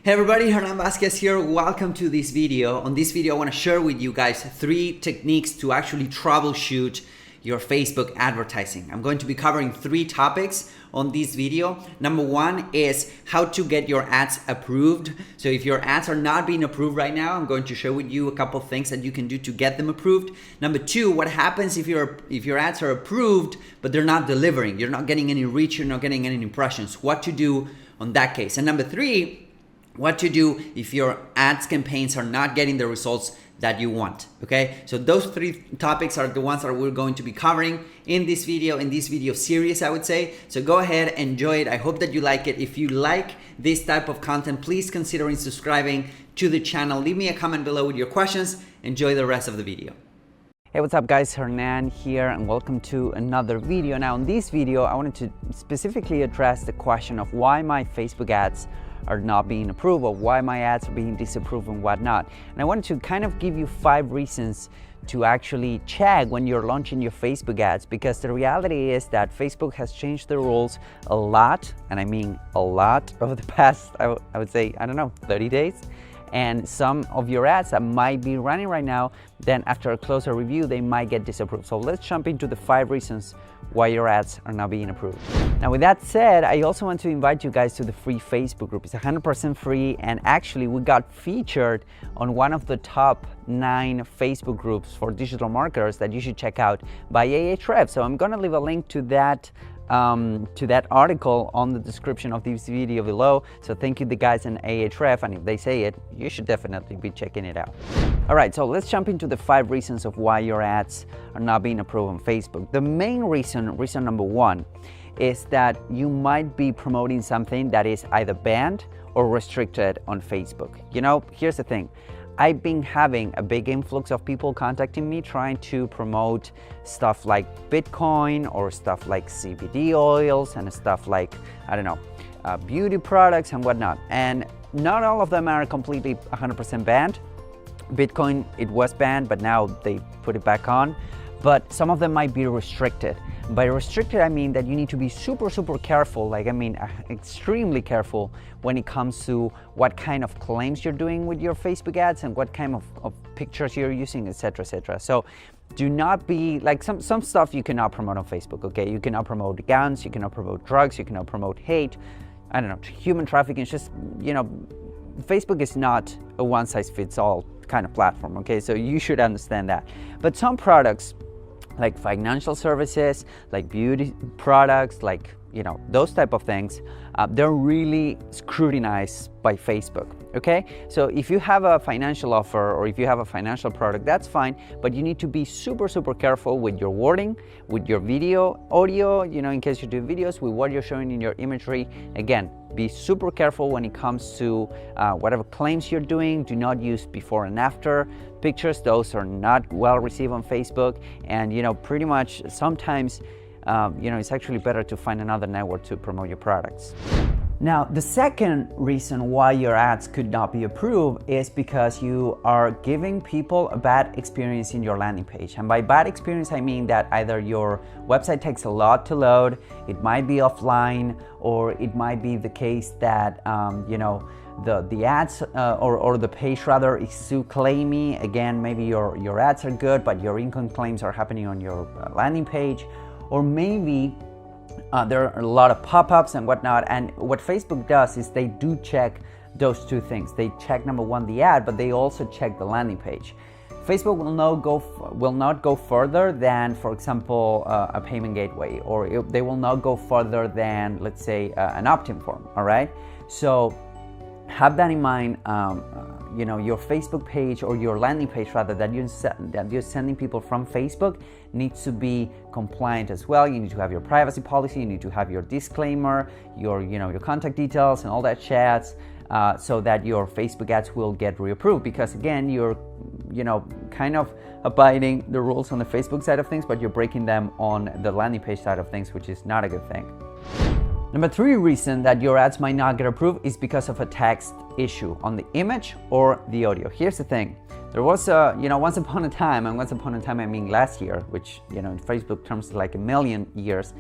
Hey everybody, Hernan Vazquez here. Welcome to this video. On this video, I want to share with you guys 3 techniques to actually troubleshoot your Facebook advertising. I'm going to be covering 3 topics on this video. Number 1 is how to get your ads approved. So if your ads are not being approved right now, I'm going to share with you a couple things that you can do to get them approved. Number 2, what happens if your ads are approved but they're not delivering? You're not getting any reach, you're not getting any impressions. What to do on that case? And number 3, what to do if your ads campaigns are not getting the results that you want, okay? So those 3 topics are the ones that we're going to be covering in this video series, I would say. So go ahead, enjoy it. I hope that you like it. If you like this type of content, please consider subscribing to the channel. Leave me a comment below with your questions. Enjoy the rest of the video. Hey, what's up guys? Hernan here and welcome to another video. Now in this video, I wanted to specifically address the question of why my Facebook ads are not being approved or why my ads are being disapproved and whatnot. And I wanted to kind of give you 5 reasons to actually check when you're launching your Facebook ads, because the reality is that Facebook has changed the rules a lot, and I mean a lot, over the past, I would say, I don't know, 30 days. And some of your ads that might be running right now, then after a closer review, they might get disapproved. So let's jump into the 5 reasons why your ads are not being approved. Now with that said, I also want to invite you guys to the free Facebook group. It's 100% free, and actually we got featured on one of the top 9 Facebook groups for digital marketers that you should check out by Ahrefs. So I'm gonna leave a link to that article on the description of this video below. So thank you the guys in Ahrefs, and if they say it, you should definitely be checking it out. All right, so let's jump into the 5 reasons of why your ads are not being approved on Facebook. The main reason number 1, is that you might be promoting something that is either banned or restricted on Facebook. You know, here's the thing. I've been having a big influx of people contacting me trying to promote stuff like Bitcoin or stuff like CBD oils and stuff like, I don't know, beauty products and whatnot. And not all of them are completely 100% banned. Bitcoin, it was banned, but now they put it back on. But some of them might be restricted. By restricted, I mean that you need to be super careful, extremely careful when it comes to what kind of claims you're doing with your Facebook ads and what kind of pictures you're using, etc., etc. So do not be, like some stuff you cannot promote on Facebook, okay? You cannot promote guns, you cannot promote drugs, you cannot promote hate, I don't know, human trafficking. It's just, you know, Facebook is not a one-size-fits-all kind of platform, okay? So you should understand that. But some products, like financial services, like beauty products, like, you know, those type of things, they're really scrutinized by Facebook, okay? So if you have a financial offer or if you have a financial product, that's fine, but you need to be super careful with your wording, with your video, audio, you know, in case you do videos, with what you're showing in your imagery. Again, be super careful when it comes to whatever claims you're doing. Do not use before and after pictures. Those are not well received on Facebook. And, you know, pretty much sometimes, you know, it's actually better to find another network to promote your products. Now, the second reason why your ads could not be approved is because you are giving people a bad experience in your landing page. And by bad experience, I mean that either your website takes a lot to load, it might be offline, or it might be the case that, you know, the ads or the page rather is too claimy. Again, maybe your ads are good, but your income claims are happening on your landing page. Or maybe there are a lot of pop-ups and whatnot, and what Facebook does is they do check those 2 things. They check, number 1, the ad, but they also check the landing page. Facebook will not go further than, for example, a payment gateway, or they will not go further than, let's say, an opt-in form, all right? So have that in mind. You know, your Facebook page or your landing page rather that you're sending people from Facebook needs to be compliant as well. You need to have your privacy policy, you need to have your disclaimer, your contact details and all that chats, so that your Facebook ads will get reapproved. Because again, you're, you know, kind of abiding the rules on the Facebook side of things, but you're breaking them on the landing page side of things, which is not a good thing. Number 3 reason that your ads might not get approved is because of a text issue on the image or the audio. Here's the thing. There was a, you know, once upon a time, and once upon a time I mean last year, which, you know, in Facebook terms is like a million years,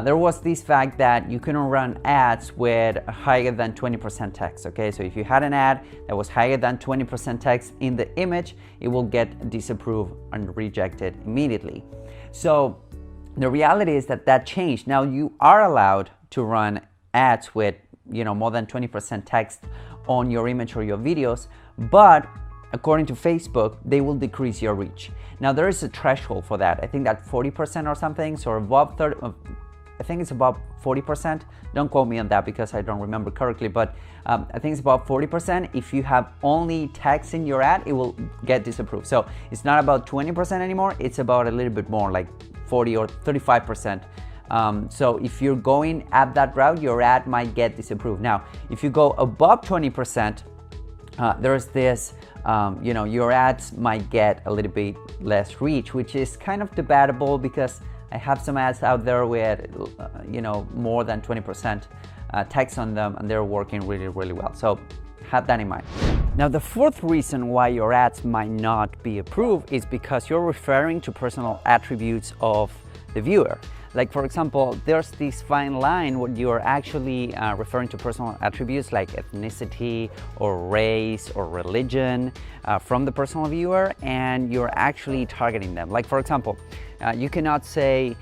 there was this fact that you couldn't run ads with higher than 20% text, okay? So if you had an ad that was higher than 20% text in the image, it will get disapproved and rejected immediately. So the reality is that changed. Now you are allowed to run ads with, more than 20% text on your image or your videos, but according to Facebook, they will decrease your reach. Now there is a threshold for that. I think that 40% or something, so above 30, I think it's about 40%. Don't quote me on that because I don't remember correctly, but I think it's about 40%. If you have only text in your ad, it will get disapproved. So it's not about 20% anymore, it's about a little bit more, like 40 or 35%. So if you're going at that route, your ad might get disapproved. Now, if you go above 20%, there's this, your ads might get a little bit less reach, which is kind of debatable because I have some ads out there with, more than 20% text on them, and they're working really, really well. So have that in mind. Now, the fourth reason why your ads might not be approved is because you're referring to personal attributes of the viewer. Like, for example, there's this fine line when you're actually referring to personal attributes like ethnicity or race or religion from the personal viewer, and you're actually targeting them. Like, for example, you cannot say,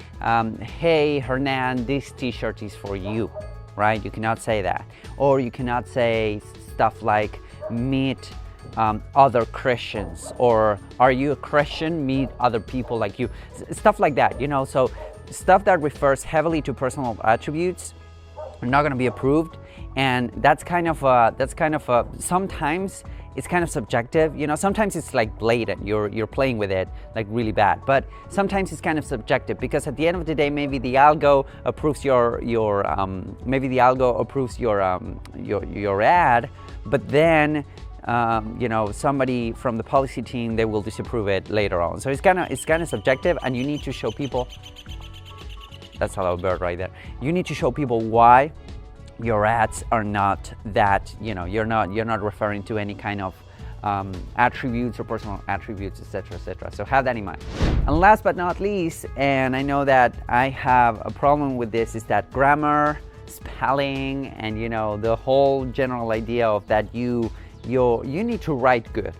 hey, Hernan, this t-shirt is for you, right? You cannot say that. Or you cannot say stuff like, meet other Christians, or are you a Christian, meet other people like you. Stuff like that, so stuff that refers heavily to personal attributes are not going to be approved, and that's kind of sometimes it's kind of subjective. Sometimes it's like blatant, you're playing with it like really bad, but sometimes it's kind of subjective because at the end of the day, maybe the algo approves your ad, but then somebody from the policy team, they will disapprove it later on. So it's kind of subjective, and you need to show people. That's a little bird right there. You need to show people why your ads are not that, you're not referring to any kind of attributes or personal attributes, etc., etc. So have that in mind. And last but not least, and I know that I have a problem with this, is that grammar, spelling, and the whole general idea of that you need to write good.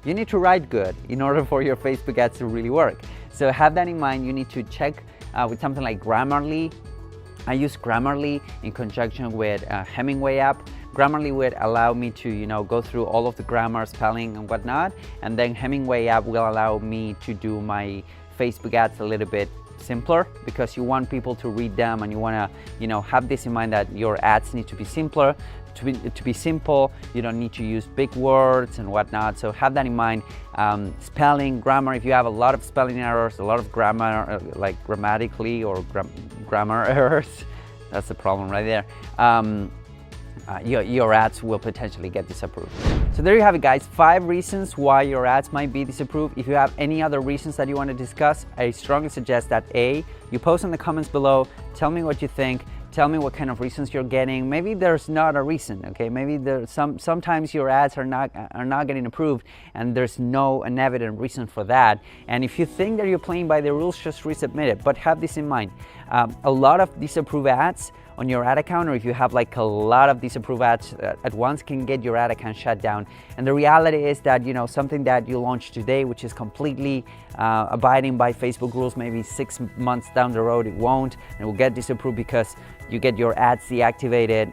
You need to write good in order for your Facebook ads to really work. So have that in mind. You need to check with something like Grammarly. I use Grammarly in conjunction with Hemingway app. Grammarly would allow me to go through all of the grammar, spelling, and whatnot, and then Hemingway app will allow me to do my Facebook ads a little bit simpler, because you want people to read them, and you want to have this in mind that your ads need to be simpler. To be simple, you don't need to use big words and whatnot. So have that in mind. Spelling, grammar, if you have a lot of spelling errors, a lot of grammar, like grammatically or grammar errors, that's the problem right there. Your ads will potentially get disapproved. So there you have it, guys. 5 reasons why your ads might be disapproved. If you have any other reasons that you want to discuss, I strongly suggest that you post in the comments below, tell me what you think. Tell me what kind of reasons you're getting. Maybe there's not a reason, okay? Maybe there's sometimes your ads are not getting approved, and there's an evident reason for that. And if you think that you're playing by the rules, just resubmit it. But have this in mind: a lot of disapproved ads on your ad account, or if you have like a lot of disapproved ads at once, can get your ad account shut down. And the reality is that something that you launched today, which is completely abiding by Facebook rules, maybe 6 months down the road it won't, and it will get disapproved because you get your ads deactivated,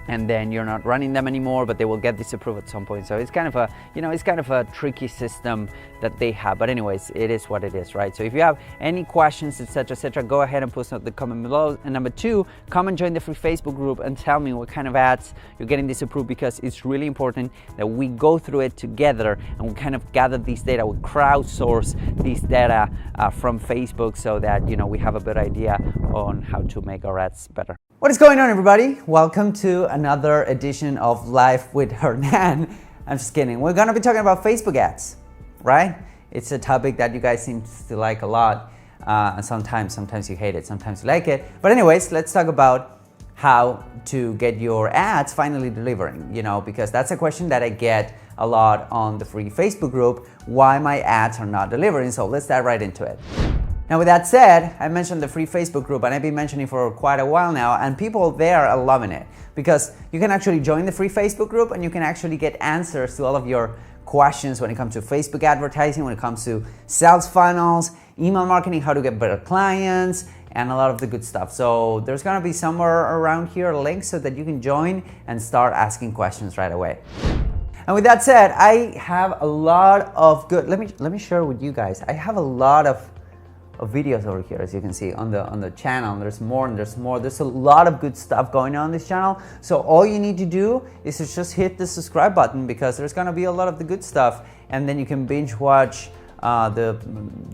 and then you're not running them anymore, but they will get disapproved at some point. So it's kind of a tricky system that they have. But anyways, it is what it is, right? So if you have any questions, etc., go ahead and post the comment below. And number 2, come and join the free Facebook group and tell me what kind of ads you're getting disapproved, because it's really important that we go through it together and we kind of gather these data, we crowdsource these data from Facebook, so that we have a better idea on how to make our ads better. What is going on, everybody? Welcome to another edition of Life with Hernan. I'm just kidding. We're gonna be talking about Facebook ads, right? It's a topic that you guys seem to like a lot. And sometimes you hate it, sometimes you like it. But anyways, let's talk about how to get your ads finally delivering, because that's a question that I get a lot on the free Facebook group, why my ads are not delivering. So let's dive right into it. Now with that said, I mentioned the free Facebook group, and I've been mentioning it for quite a while now, and people there are loving it because you can actually join the free Facebook group and you can actually get answers to all of your questions when it comes to Facebook advertising, when it comes to sales funnels, email marketing, how to get better clients, and a lot of the good stuff. So there's gonna be somewhere around here a link so that you can join and start asking questions right away. And with that said, I have a lot of good, let me share with you guys. I have a lot of videos over here, as you can see on the channel. There's more and there's more. There's a lot of good stuff going on this channel. So all you need to do is to just hit the subscribe button, because there's gonna be a lot of the good stuff, and then you can binge watch the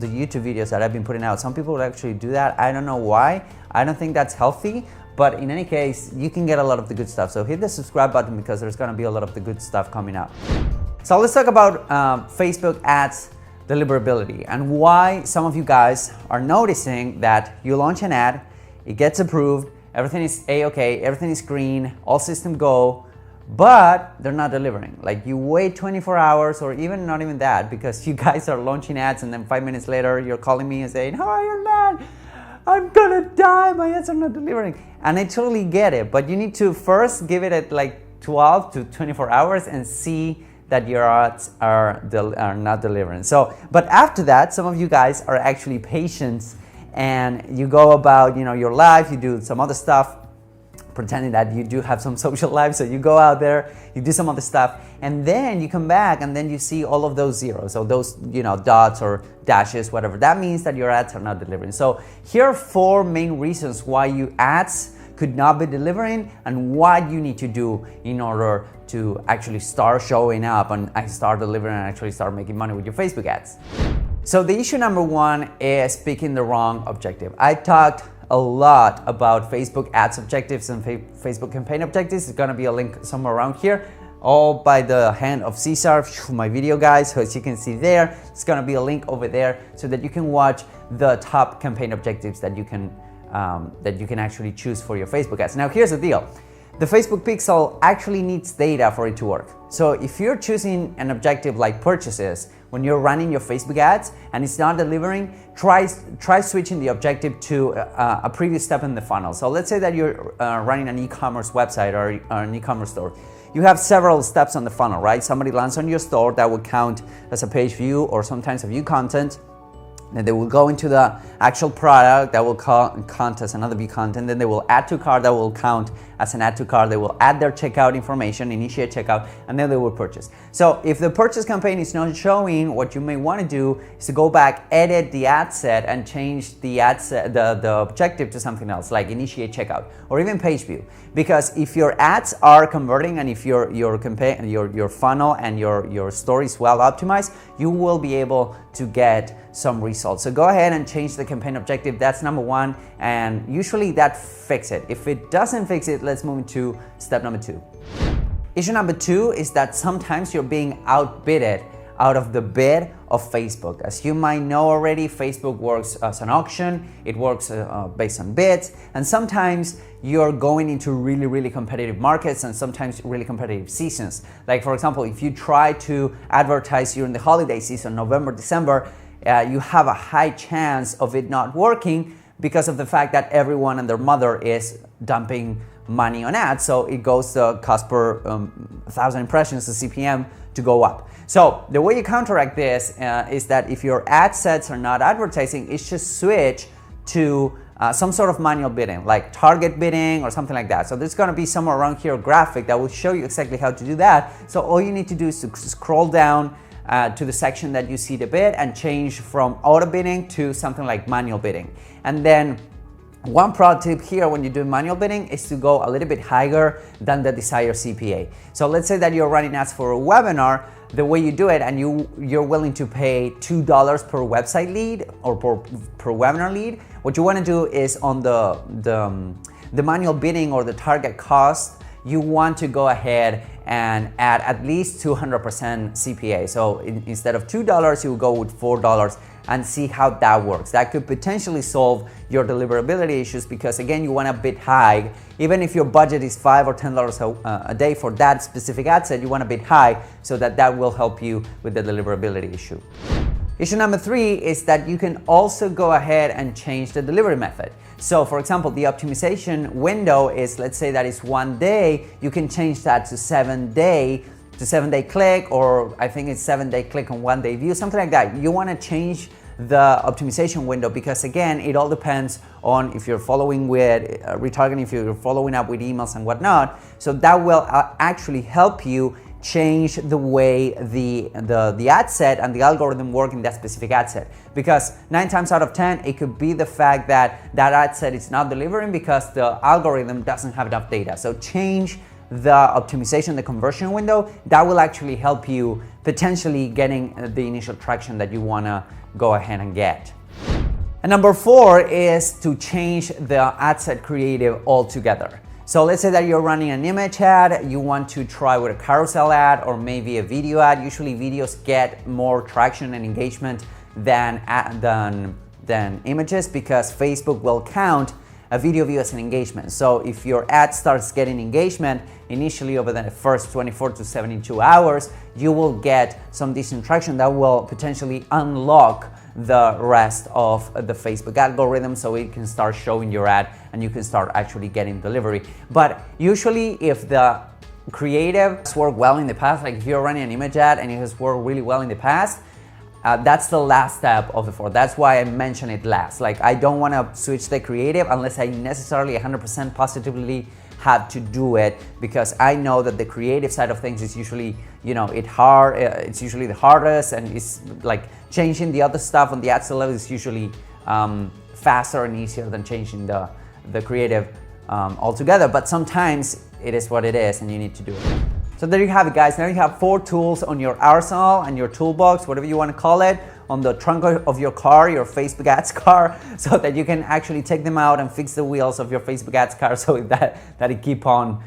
YouTube videos that I've been putting out. Some people would actually do that. I don't know why. I don't think that's healthy, but in any case, you can get a lot of the good stuff. So hit the subscribe button, because there's gonna be a lot of the good stuff coming up. So let's talk about Facebook ads deliverability and why some of you guys are noticing that you launch an ad, it gets approved, everything is A-okay, everything is green, all systems go, but they're not delivering. Like, you wait 24 hours or even not even that, because you guys are launching ads and then 5 minutes later you're calling me and saying, "Hi, Hernan, I'm gonna die, my ads are not delivering." And I totally get it, but you need to first give it at like 12 to 24 hours and see that your ads are not delivering. So, but after that, some of you guys are actually patient, and you go about, your life, you do some other stuff, pretending that you do have some social life. So you go out there, you do some other stuff, and then you come back and then you see all of those zeros, so those, dots or dashes, whatever. That means that your ads are not delivering. So here are 4 main reasons why your ads could not be delivering and what you need to do in order to actually start showing up and start delivering and actually start making money with your Facebook ads. So the issue number 1 is picking the wrong objective. I talked a lot about Facebook ads objectives and Facebook campaign objectives. There's gonna be a link somewhere around here, all by the hand of Cesar, my video guys. So as you can see there, it's gonna be a link over there so that you can watch the top campaign objectives that you can actually choose for your Facebook ads. Now here's the deal. The Facebook pixel actually needs data for it to work. So if you're choosing an objective like purchases when you're running your Facebook ads and it's not delivering, try switching the objective to a previous step in the funnel. So let's say that you're running an e-commerce website or an e-commerce store. You have several steps on the funnel, right? Somebody lands on your store, that will count as a page view or sometimes a view content. Then they will go into the actual product, that will count as another view content. Then they will add to cart, that will count as an add to cart. They will add their checkout information, initiate checkout, and then they will purchase. So if the purchase campaign is not showing, what you may want to do is to go back, edit the ad set, and change the ad set, the objective to something else, like initiate checkout or even page view. Because if your ads are converting and if your campaign, your funnel and your store is well optimized, you will be able to get some results. So go ahead and change the campaign objective. That's number 1, and usually that fixes it. If it doesn't fix it, let's move into step number 2. Issue number 2 is that sometimes you're being outbidded out of the bid of Facebook. As you might know already, Facebook works as an auction. It works based on bids, and sometimes you're going into really competitive markets and sometimes really competitive seasons. Like for example, if you try to advertise during the holiday season, November, December, you have a high chance of it not working because of the fact that everyone and their mother is dumping money on ads. So it goes the cost per 1,000 impressions, the CPM, to go up. So the way you counteract this is that if your ad sets are not advertising, it's just switch to some sort of manual bidding, like target bidding or something like that. So there's gonna be somewhere around here a graphic that will show you exactly how to do that. So all you need to do is to scroll down to the section that you see the bid and change from auto bidding to something like manual bidding. And then one pro tip here when you do manual bidding is to go a little bit higher than the desired CPA. So let's say that you're running ads for a webinar. The way you do it, and you're willing to pay $2 per website lead or per webinar lead, what you want to do is on the manual bidding or the target cost, you want to go ahead and add at least 200% CPA. So instead of $2, you will go with $4 and see how that works. That could potentially solve your deliverability issues, because again, you want to bid high. Even if your budget is $5 or $10 a day for that specific ad set, you want to bid high so that will help you with the deliverability issue. Issue number 3 is that you can also go ahead and change the delivery method. So for example, the optimization window is, let's say that is 1 day, you can change that to 7-day click, or I think it's 7-day click on 1-day view, something like that. You want to change the optimization window because again, it all depends on if you're following with retargeting, if you're following up with emails and whatnot. So that will actually help you change the way the ad set and the algorithm work in that specific ad set, because 9 times out of 10 it could be the fact that that ad set is not delivering because the algorithm doesn't have enough data. So change the optimization, the conversion window. That will actually help you potentially getting the initial traction that you want to go ahead and get. And number 4 is to change the ad set creative altogether. So let's say that you're running an image ad, you want to try with a carousel ad or maybe a video ad. Usually videos get more traction and engagement than images because Facebook will count a video view as an engagement. So if your ad starts getting engagement initially over the first 24 to 72 hours, you will get some decent traction that will potentially unlock the rest of the Facebook algorithm so it can start showing your ad and you can start actually getting delivery. But usually if the creative has worked well in the past, like if you're running an image ad and it has worked really well in the past, that's the last step of the 4. That's why I mention it last. Like I don't want to switch the creative unless I necessarily 100% positively have to do it, because I know that the creative side of things is usually, it's usually the hardest, and it's like changing the other stuff on the ad set level is usually faster and easier than changing the creative altogether. But sometimes it is what it is and you need to do it. So there you have it, guys. Now you have 4 tools on your arsenal and your toolbox, whatever you want to call it, on the trunk of your car, your Facebook ads car, so that you can actually take them out and fix the wheels of your Facebook ads car so that it keep on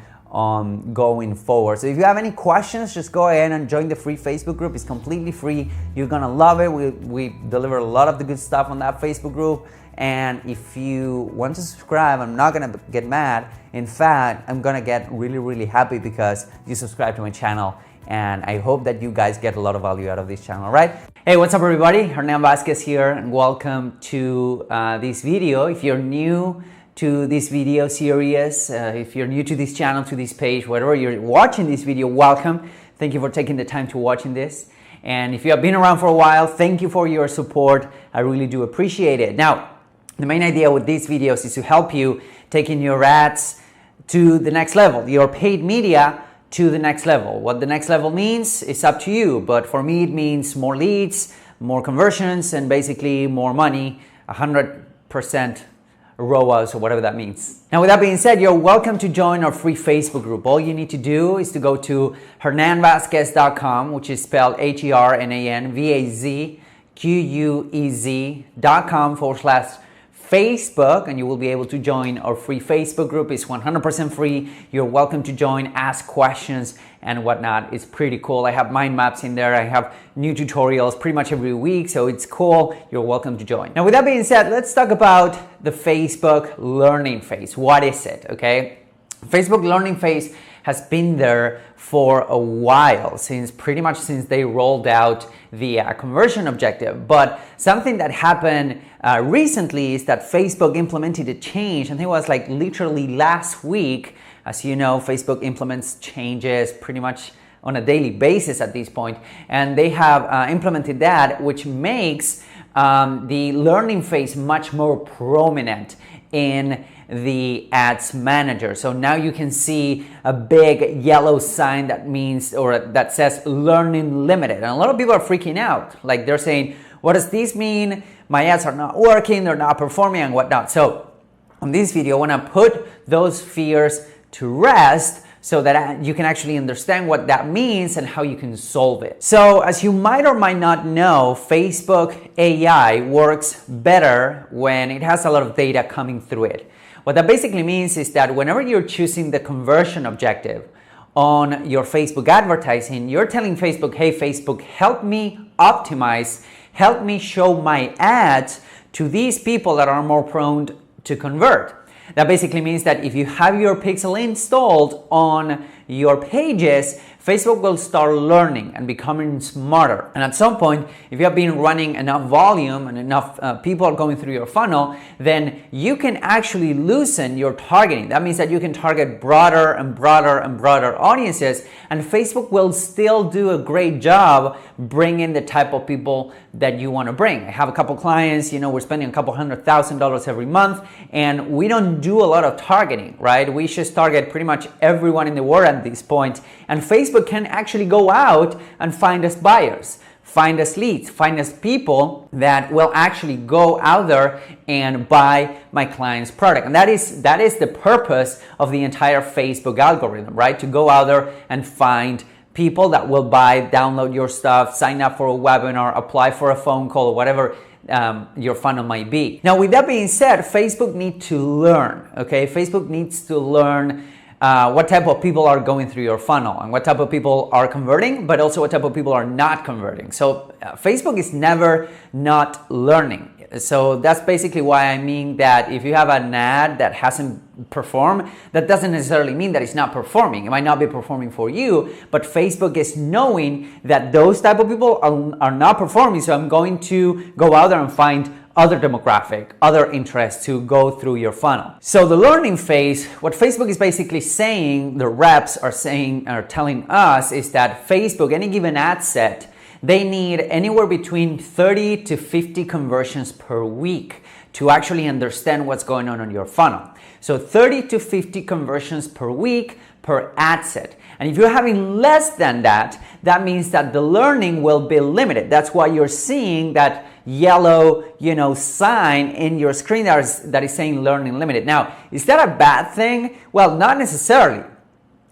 going forward. So if you have any questions, just go ahead and join the free Facebook group. It's completely free. You're gonna love it. We deliver a lot of the good stuff on that Facebook group. And if you want to subscribe, I'm not gonna get mad. In fact, I'm gonna get really, really happy because you subscribe to my channel. And I hope that you guys get a lot of value out of this channel, right? Hey, what's up everybody? Hernan Vazquez here, and welcome to this video. If you're new to this video series, if you're new to this channel, to this page, wherever you're watching this video, welcome. Thank you for taking the time to watching this. And if you have been around for a while, thank you for your support. I really do appreciate it. Now, the main idea with these videos is to help you taking your ads to the next level, your paid media to the next level. What the next level means is up to you, but for me it means more leads, more conversions, and basically more money, 100% ROAS, or whatever that means. Now with that being said, you're welcome to join our free Facebook group. All you need to do is to go to hernanvazquez.com, which is spelled HERNANVAZQUEZ.com/Facebook, and you will be able to join our free Facebook group. It's 100% free. You're welcome to join, ask questions and whatnot. It's pretty cool. I have mind maps in there. I have new tutorials pretty much every week, so it's cool. You're welcome to join. Now with that being said, let's talk about the Facebook learning phase. What is it, okay? Facebook learning phase has been there for a while, pretty much since they rolled out the conversion objective. But something that happened recently is that Facebook implemented a change. I think it was like literally last week. As you know, Facebook implements changes pretty much on a daily basis at this point, and they have implemented that, which makes the learning phase much more prominent in the ads manager. So now you can see a big yellow sign that means, or that says learning limited. And a lot of people are freaking out. Like they're saying, what does this mean? My ads are not working, they're not performing and whatnot. So on this video, I wanna put those fears to rest so that you can actually understand what that means and how you can solve it. So as you might or might not know, Facebook AI works better when it has a lot of data coming through it. What that basically means is that whenever you're choosing the conversion objective on your Facebook advertising, you're telling Facebook, hey Facebook, help me optimize, help me show my ads to these people that are more prone to convert. That basically means that if you have your pixel installed on your pages, Facebook will start learning and becoming smarter. And at some point, if you have been running enough volume and enough people are going through your funnel, then you can actually loosen your targeting. That means that you can target broader and broader and broader audiences, and Facebook will still do a great job bringing the type of people that you want to bring. I have a couple clients, we're spending a couple $100,000 every month, and we don't do a lot of targeting, right? We just target pretty much everyone in the world at this point, and Facebook can actually go out and find us buyers, find us leads, find us people that will actually go out there and buy my client's product. And that is the purpose of the entire Facebook algorithm, right? To go out there and find people that will buy, download your stuff, sign up for a webinar, apply for a phone call, or whatever your funnel might be. Now, with that being said, Facebook needs to learn, okay? Facebook needs to learn what type of people are going through your funnel and what type of people are converting, but also what type of people are not converting. So Facebook is never not learning. So that's basically why I mean that if you have an ad that hasn't performed, that doesn't necessarily mean that it's not performing. It might not be performing for you, but Facebook is knowing that those type of people are not performing. So I'm going to go out there and find other demographic, other interests to go through your funnel. So the learning phase, what Facebook is basically saying, the reps are telling us, is that Facebook, any given ad set, they need anywhere between 30 to 50 conversions per week to actually understand what's going on your funnel. So 30 to 50 conversions per week per ad set. And if you're having less than that, that means that the learning will be limited. That's why you're seeing that yellow, sign in your screen that is saying learning limited. Now, is that a bad thing? Well, not necessarily.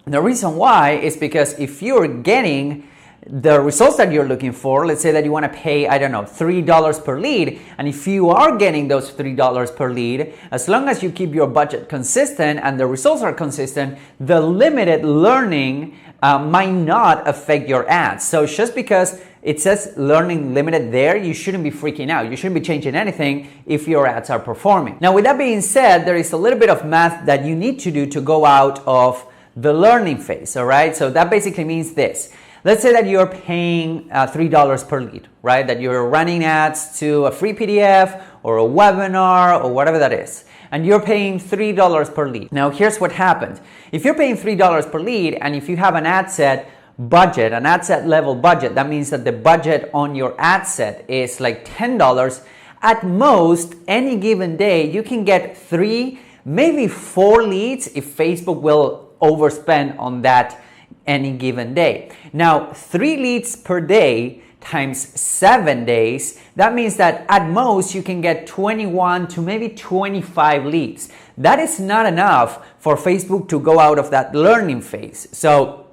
The reason why is because if you're getting the results that you're looking for, let's say that you want to pay, $3 per lead, and if you are getting those $3 per lead, as long as you keep your budget consistent and the results are consistent, the limited learning might not affect your ads. So just because it says learning limited there, you shouldn't be freaking out. You shouldn't be changing anything if your ads are performing. Now, with that being said, there is a little bit of math that you need to do to go out of the learning phase, all right? So that basically means this. Let's say that you're paying $3 per lead, right? That you're running ads to a free PDF or a webinar or whatever that is. And you're paying $3 per lead. Now, here's what happens. If you're paying $3 per lead and if you have an ad set budget, an ad set level budget, that means that the budget on your ad set is like $10. At most, any given day, you can get 3, maybe 4 leads if Facebook will overspend on that any given day. Now, 3 leads per day times 7 days, that means that at most you can get 21 to maybe 25 leads. That is not enough for Facebook to go out of that learning phase. So,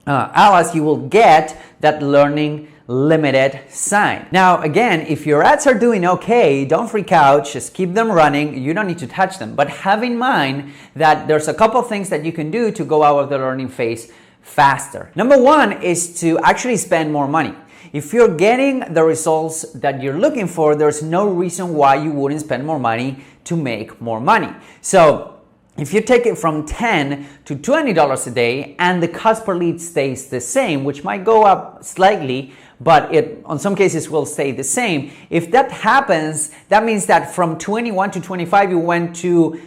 Alice, you will get that learning limited sign. Now, again, if your ads are doing okay, don't freak out, just keep them running. You don't need to touch them. But have in mind that there's a couple of things that you can do to go out of the learning phase faster. Number one is to actually spend more money. If you're getting the results that you're looking for, there's no reason why you wouldn't spend more money to make more money. So if you take it from $10 to $20 a day and the cost per lead stays the same, which might go up slightly, but it on some cases will stay the same. If that happens, that means that from 21 to 25 you went to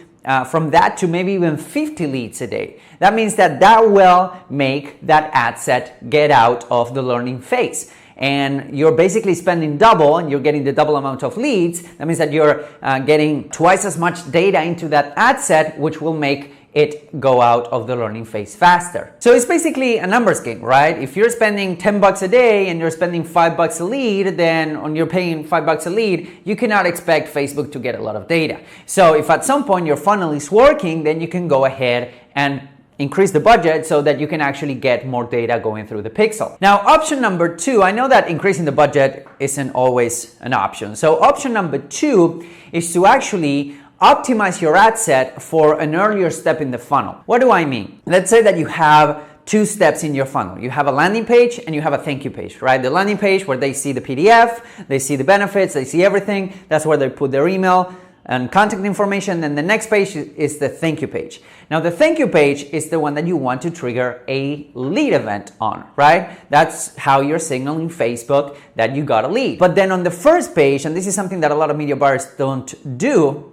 from that to maybe even 50 leads a day. That means that will make that ad set get out of the learning phase. And you're basically spending double and you're getting the double amount of leads. That means that you're getting twice as much data into that ad set, which will make it go out of the learning phase faster. So it's basically a numbers game, right? If you're spending $10 a day and you're spending $5 a lead, then when you're paying $5 a lead, you cannot expect Facebook to get a lot of data. So if at some point your funnel is working, then you can go ahead and increase the budget so that you can actually get more data going through the pixel. Now, option number 2, I know that increasing the budget isn't always an option. So option number 2 is to actually optimize your ad set for an earlier step in the funnel. What do I mean? Let's say that you have 2 steps in your funnel. You have a landing page and you have a thank you page, right? The landing page where they see the PDF, they see the benefits, they see everything. That's where they put their email and contact information. Then the next page is the thank you page. Now the thank you page is the one that you want to trigger a lead event on, right? That's how you're signaling Facebook that you got a lead. But then on the first page, and this is something that a lot of media buyers don't do,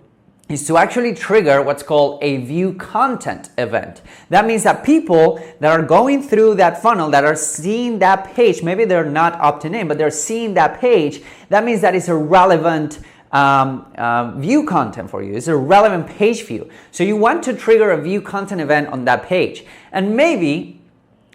is to actually trigger what's called a view content event. That means that people that are going through that funnel, that are seeing that page, maybe they're not opting in, but they're seeing that page, that means that it's a relevant view content for you. It's a relevant page view. So you want to trigger a view content event on that page. And maybe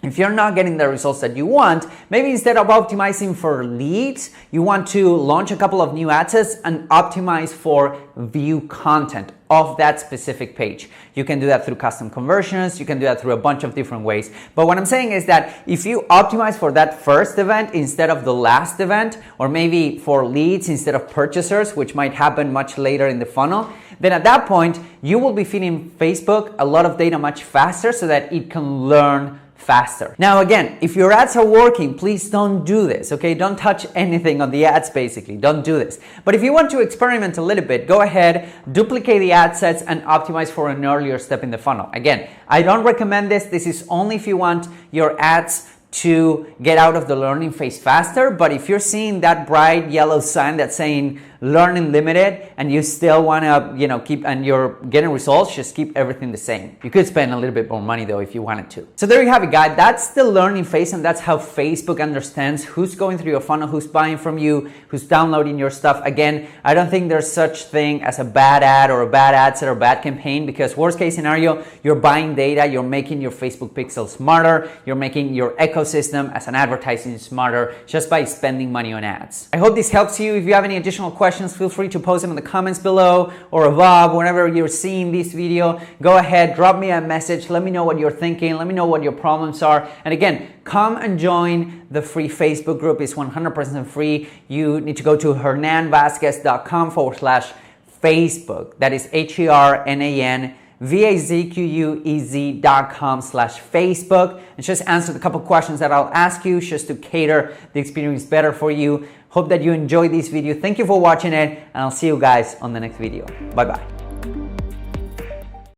if you're not getting the results that you want, maybe instead of optimizing for leads, you want to launch a couple of new ad sets and optimize for view content of that specific page. You can do that through custom conversions. You can do that through a bunch of different ways. But what I'm saying is that if you optimize for that first event instead of the last event, or maybe for leads instead of purchasers, which might happen much later in the funnel, then at that point, you will be feeding Facebook a lot of data much faster so that it can learn faster. Now again, if your ads are working, please don't do this, okay? Don't touch anything on the ads basically, don't do this. But if you want to experiment a little bit, go ahead, duplicate the ad sets and optimize for an earlier step in the funnel. Again, I don't recommend this. This is only if you want your ads to get out of the learning phase faster. But if you're seeing that bright yellow sign that's saying learning limited and you still want to, keep, and you're getting results, just keep everything the same. You could spend a little bit more money though if you wanted to. So there you have it, guys. That's the learning phase, and that's how Facebook understands who's going through your funnel, who's buying from you, who's downloading your stuff. Again, I don't think there's such thing as a bad ad or a bad ad set or a bad campaign, because worst case scenario, you're buying data, you're making your Facebook pixel smarter, you're making your ecosystem as an advertising smarter just by spending money on ads. I hope this helps you. If you have any additional questions, feel free to post them in the comments below, or above, whenever you're seeing this video. Go ahead, drop me a message, let me know what you're thinking, let me know what your problems are. And again, come and join the free Facebook group. It's 100% free. You need to go to hernanvazquez.com/Facebook. That is HERNANVAZQUEZ.com/Facebook, and just answer the couple questions that I'll ask you just to cater the experience better for you. Hope that you enjoyed this video. Thank you for watching it, and I'll see you guys on the next video. Bye-bye.